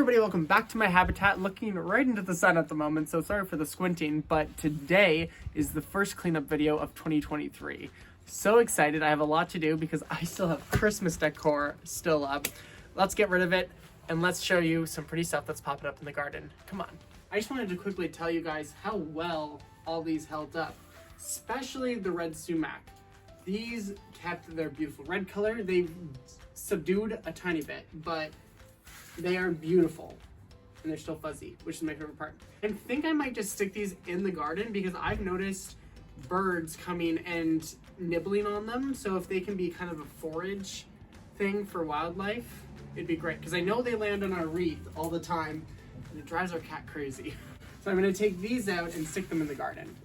everybody, welcome back to my habitat. Looking right into the sun at the moment, so sorry for the squinting, but today is the first cleanup video of 2023. So excited, I have a lot to do because I still have Christmas decor still up. Let's get rid of it and let's show you some pretty stuff that's popping up in the garden. Come on. I just wanted to quickly tell you guys how well all these held up, especially the red sumac. These kept their beautiful red color. They've subdued a tiny bit, but they are beautiful and they're still fuzzy, which is my favorite part. I think I might just stick these in the garden because I've noticed birds coming and nibbling on them. So if they can be kind of a forage thing for wildlife, it'd be great. Because I know they land on our wreath all the time and it drives our cat crazy. So I'm gonna take these out and stick them in the garden.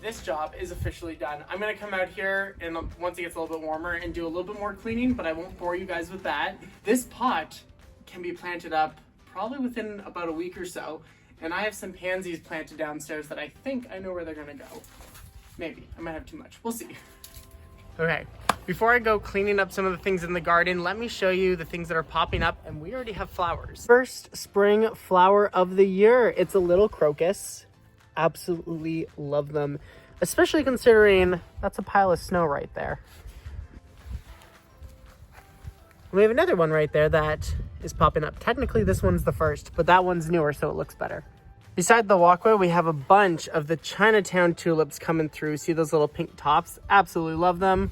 This job is officially done. I'm gonna come out here and once it gets a little bit warmer and do a little bit more cleaning, but I won't bore you guys with that. This pot can be planted up probably within about a week or so. And I have some pansies planted downstairs that I think I know where they're gonna go. Maybe, I might have too much, we'll see. Okay, before I go cleaning up some of the things in the garden, let me show you the things that are popping up, and we already have flowers. First spring flower of the year, it's a little crocus. Absolutely love them, especially considering that's a pile of snow right there. We have another one right there that is popping up. Technically this one's the first, but that one's newer, so it looks better. Beside the walkway, we have a bunch of the Chinatown tulips coming through. See those little pink tops? Absolutely love them.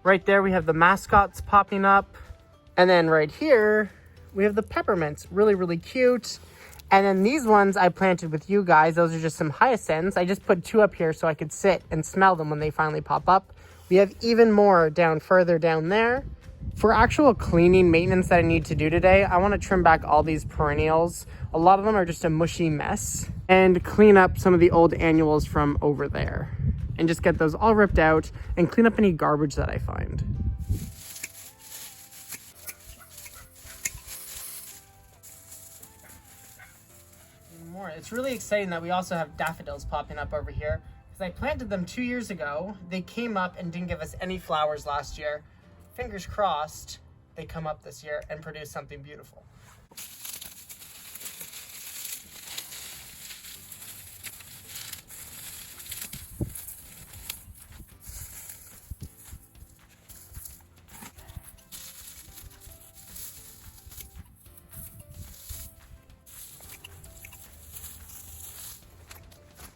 Right there we have the mascots popping up. And then right here, we have the peppermints. Really, really cute. And then these ones I planted with you guys. Those are just some hyacinths. I just put two up here so I could sit and smell them when they finally pop up. We have even more further down there. For actual cleaning maintenance that I need to do today, I want to trim back all these perennials. A lot of them are just a mushy mess. And clean up some of the old annuals from over there. And just get those all ripped out and clean up any garbage that I find. It's really exciting that we also have daffodils popping up over here because I planted them 2 years ago. They came up and didn't give us any flowers last year. Fingers crossed they come up this year and produce something beautiful.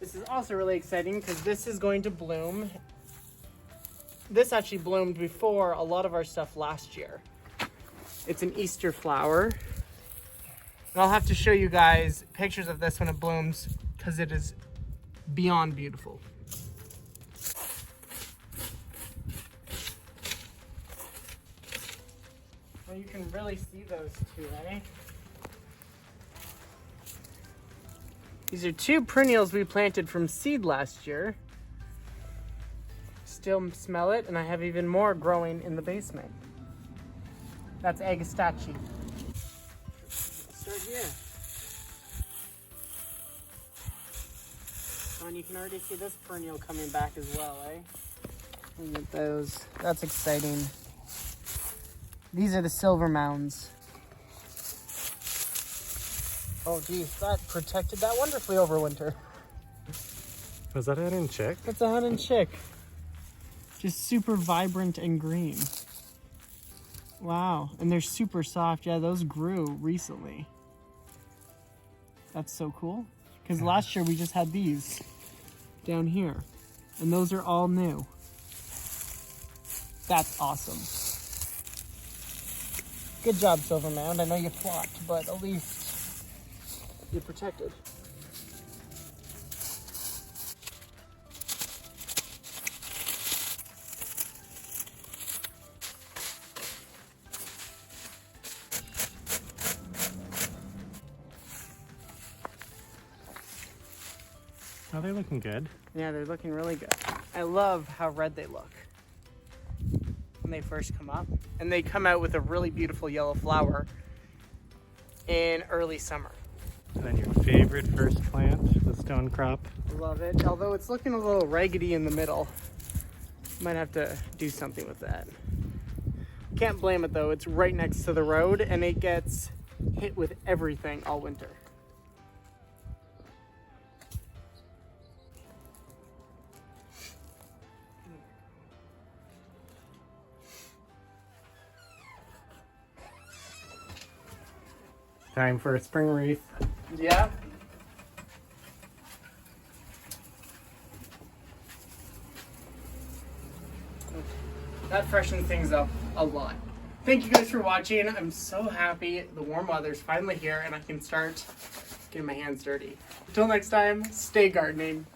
This is also really exciting because this is going to bloom. This actually bloomed before a lot of our stuff last year. It's an Easter flower. And I'll have to show you guys pictures of this when it blooms because it is beyond beautiful. Well, you can really see those two, eh? These are two perennials we planted from seed last year. Still smell it, and I have even more growing in the basement. That's Agastache. Start here. Oh, and you can already see this perennial coming back as well, eh? Look at those. That's exciting. These are the silver mounds. Oh geez, that protected that wonderfully over winter. Was that a hen and chick? That's a hen and chick. Just super vibrant and green. Wow, and they're super soft. Yeah, those grew recently. That's so cool. Because last year we just had these down here. And those are all new. That's awesome. Good job, Silver Mound. I know you flopped, but at least you're protected. Are they looking good? Yeah, they're looking really good. I love how red they look. when they first come up. And they come out with a really beautiful yellow flower in early summer. And then your favorite first plant, the stone crop. Love it. Although it's looking a little raggedy in the middle. Might have to do something with that. Can't blame it though. It's right next to the road and it gets hit with everything all winter. Time for a spring wreath. Yeah. That freshens things up a lot. Thank you guys for watching. I'm so happy the warm weather's finally here and I can start getting my hands dirty. Until next time, stay gardening.